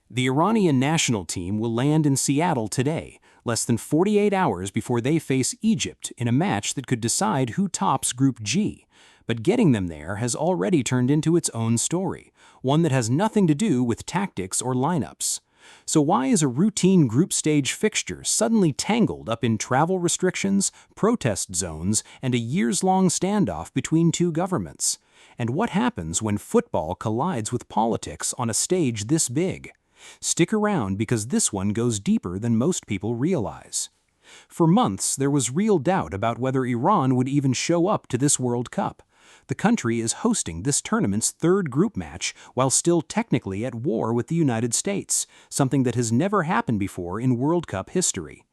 The Iranian national team will land in Seattle today, less than 48 hours before they face Egypt in a match that could decide who tops Group G. But getting them there has already turned into its own story, one that has nothing to do with tactics or lineups. So why is a routine group stage fixture suddenly tangled up in travel restrictions, protest zones, and a years-long standoff between two governments? And what happens when football collides with politics on a stage this big? Stick around because this one goes deeper than most people realize. For months, there was real doubt about whether Iran would even show up to this World Cup. The country is hosting this tournament's third group match while still technically at war with the United States, something that has never happened before in World Cup history.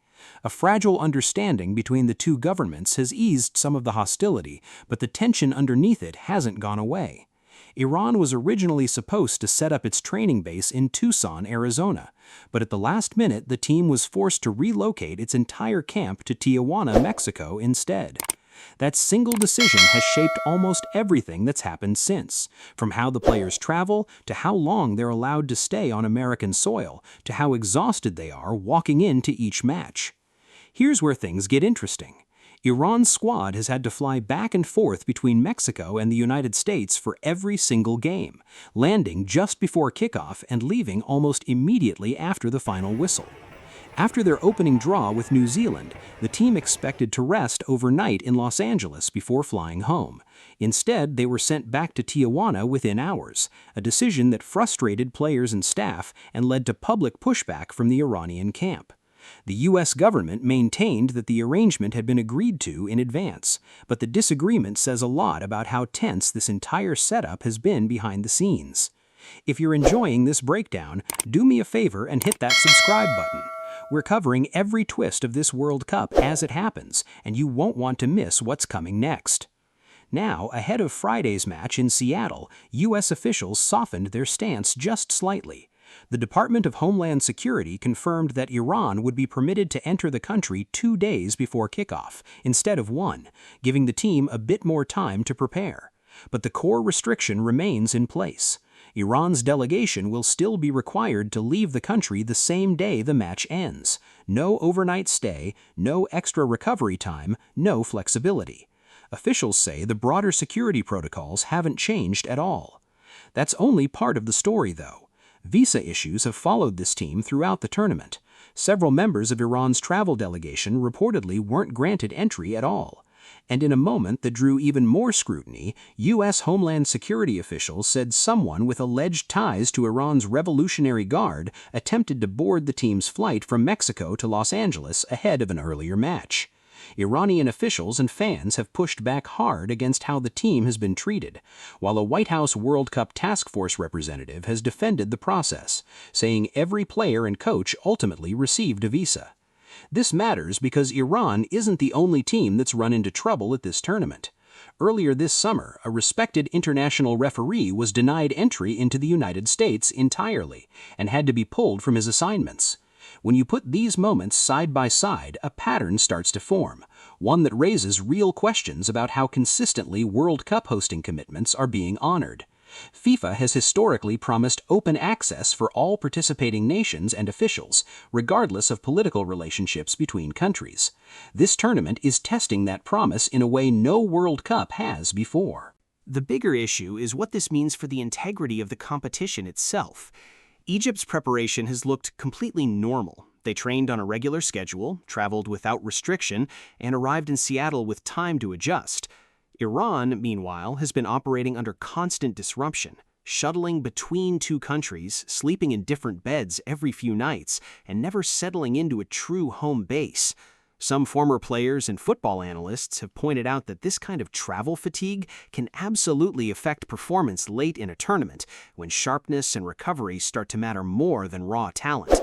A fragile understanding between the two governments has eased some of the hostility, but the tension underneath it hasn't gone away. Iran was originally supposed to set up its training base in Tucson, Arizona, but at the last minute the team was forced to relocate its entire camp to Tijuana, Mexico instead. That single decision has shaped almost everything that's happened since, from how the players travel, to how long they're allowed to stay on American soil, to how exhausted they are walking into each match. Here's where things get interesting. Iran's squad has had to fly back and forth between Mexico and the United States for every single game, landing just before kickoff and leaving almost immediately after the final whistle. After their opening draw with New Zealand, the team expected to rest overnight in Los Angeles before flying home. Instead, they were sent back to Tijuana within hours, a decision that frustrated players and staff and led to public pushback from the Iranian camp. The U.S. government maintained that the arrangement had been agreed to in advance, but the disagreement says a lot about how tense this entire setup has been behind the scenes. If you're enjoying this breakdown, do me a favor and hit that subscribe button. We're covering every twist of this World Cup as it happens, and you won't want to miss what's coming next. Now, ahead of Friday's match in Seattle, U.S. officials softened their stance just slightly. The Department of Homeland Security confirmed that Iran would be permitted to enter the country 2 days before kickoff, instead of 1, giving the team a bit more time to prepare. But the core restriction remains in place. Iran's delegation will still be required to leave the country the same day the match ends. No overnight stay, no extra recovery time, no flexibility. Officials say the broader security protocols haven't changed at all. That's only part of the story, though. Visa issues have followed this team throughout the tournament. Several members of Iran's travel delegation reportedly weren't granted entry at all. And in a moment that drew even more scrutiny, U.S. Homeland Security officials said someone with alleged ties to Iran's Revolutionary Guard attempted to board the team's flight from Mexico to Los Angeles ahead of an earlier match. Iranian officials and fans have pushed back hard against how the team has been treated, while a White House World Cup Task Force representative has defended the process, saying every player and coach ultimately received a visa. This matters because Iran isn't the only team that's run into trouble at this tournament. Earlier this summer, a respected international referee was denied entry into the United States entirely and had to be pulled from his assignments. When you put these moments side by side, a pattern starts to form, one that raises real questions about how consistently World Cup hosting commitments are being honored. FIFA has historically promised open access for all participating nations and officials, regardless of political relationships between countries. This tournament is testing that promise in a way no World Cup has before. The bigger issue is what this means for the integrity of the competition itself. Egypt's preparation has looked completely normal. They trained on a regular schedule, traveled without restriction, and arrived in Seattle with time to adjust. Iran, meanwhile, has been operating under constant disruption, shuttling between two countries, sleeping in different beds every few nights, and never settling into a true home base. Some former players and football analysts have pointed out that this kind of travel fatigue can absolutely affect performance late in a tournament, when sharpness and recovery start to matter more than raw talent.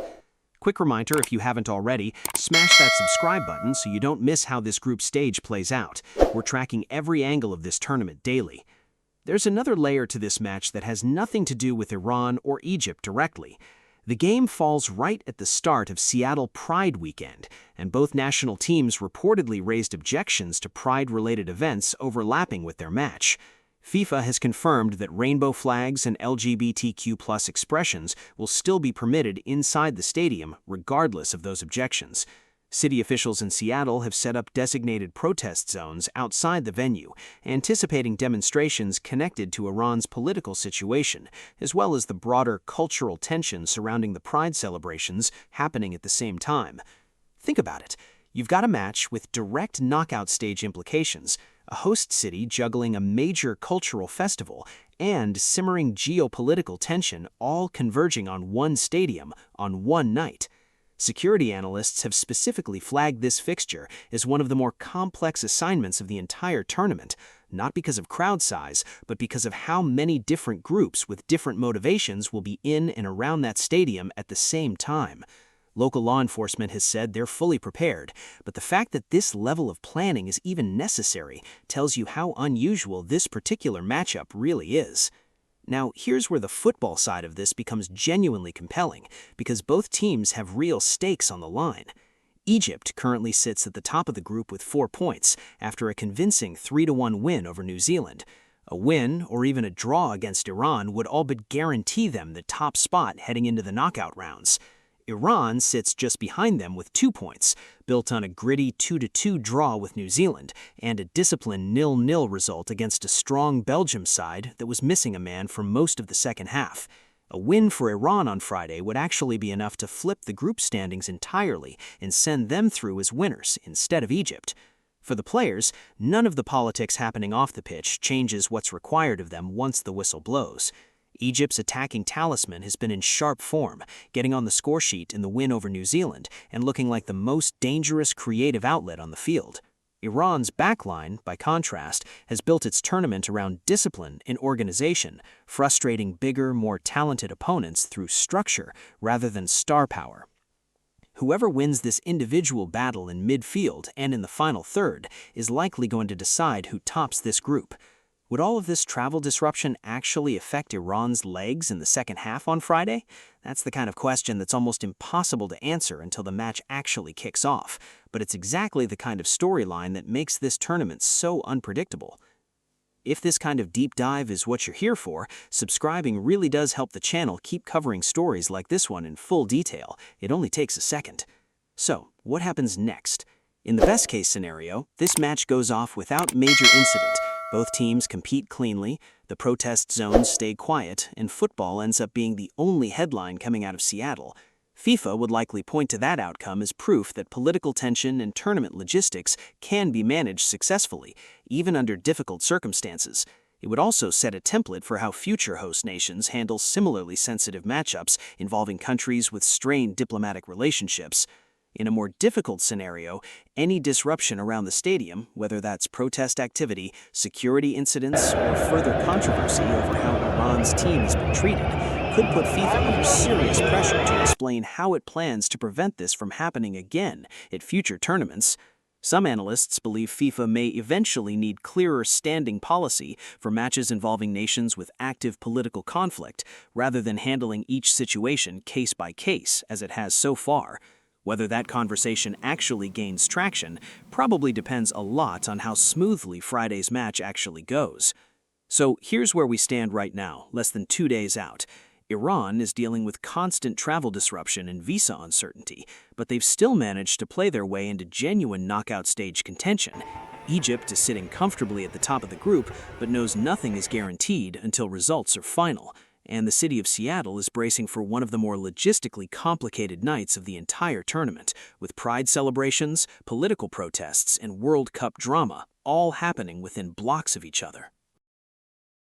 Quick reminder, if you haven't already, smash that subscribe button so you don't miss how this group stage plays out. We're tracking every angle of this tournament daily. There's another layer to this match that has nothing to do with Iran or Egypt directly. The game falls right at the start of Seattle Pride Weekend, and both national teams reportedly raised objections to Pride-related events overlapping with their match. FIFA has confirmed that rainbow flags and LGBTQ+ expressions will still be permitted inside the stadium regardless of those objections. City officials in Seattle have set up designated protest zones outside the venue, anticipating demonstrations connected to Iran's political situation, as well as the broader cultural tension surrounding the Pride celebrations happening at the same time. Think about it. You've got a match with direct knockout stage implications, a host city juggling a major cultural festival, and simmering geopolitical tension all converging on one stadium on one night. Security analysts have specifically flagged this fixture as one of the more complex assignments of the entire tournament, not because of crowd size, but because of how many different groups with different motivations will be in and around that stadium at the same time. Local law enforcement has said they're fully prepared, but the fact that this level of planning is even necessary tells you how unusual this particular matchup really is. Now, here's where the football side of this becomes genuinely compelling, because both teams have real stakes on the line. Egypt currently sits at the top of the group with 4 points after a convincing 3-1 win over New Zealand. A win, or even a draw against Iran, would all but guarantee them the top spot heading into the knockout rounds. Iran sits just behind them with 2 points, built on a gritty 2-2 draw with New Zealand and a disciplined 0-0 result against a strong Belgium side that was missing a man for most of the second half. A win for Iran on Friday would actually be enough to flip the group standings entirely and send them through as winners instead of Egypt. For the players, none of the politics happening off the pitch changes what's required of them once the whistle blows. Egypt's attacking talisman has been in sharp form, getting on the scoresheet in the win over New Zealand and looking like the most dangerous creative outlet on the field. Iran's backline, by contrast, has built its tournament around discipline and organization, frustrating bigger, more talented opponents through structure rather than star power. Whoever wins this individual battle in midfield and in the final third is likely going to decide who tops this group. Would all of this travel disruption actually affect Iran's legs in the second half on Friday? That's the kind of question that's almost impossible to answer until the match actually kicks off, but it's exactly the kind of storyline that makes this tournament so unpredictable. If this kind of deep dive is what you're here for, subscribing really does help the channel keep covering stories like this one in full detail. It only takes a second. So, what happens next? In the best-case scenario, this match goes off without major incident. Both teams compete cleanly, the protest zones stay quiet, and football ends up being the only headline coming out of Seattle. FIFA would likely point to that outcome as proof that political tension and tournament logistics can be managed successfully, even under difficult circumstances. It would also set a template for how future host nations handle similarly sensitive matchups involving countries with strained diplomatic relationships. In a more difficult scenario, any disruption around the stadium, whether that's protest activity, security incidents, or further controversy over how Iran's team has been treated, could put FIFA under serious pressure to explain how it plans to prevent this from happening again at future tournaments. Some analysts believe FIFA may eventually need clearer standing policy for matches involving nations with active political conflict, rather than handling each situation case by case, as it has so far. Whether that conversation actually gains traction probably depends a lot on how smoothly Friday's match actually goes. So here's where we stand right now, less than 2 days out. Iran is dealing with constant travel disruption and visa uncertainty, but they've still managed to play their way into genuine knockout stage contention. Egypt is sitting comfortably at the top of the group, but knows nothing is guaranteed until results are final. And the city of Seattle is bracing for one of the more logistically complicated nights of the entire tournament, with Pride celebrations, political protests, and World Cup drama all happening within blocks of each other.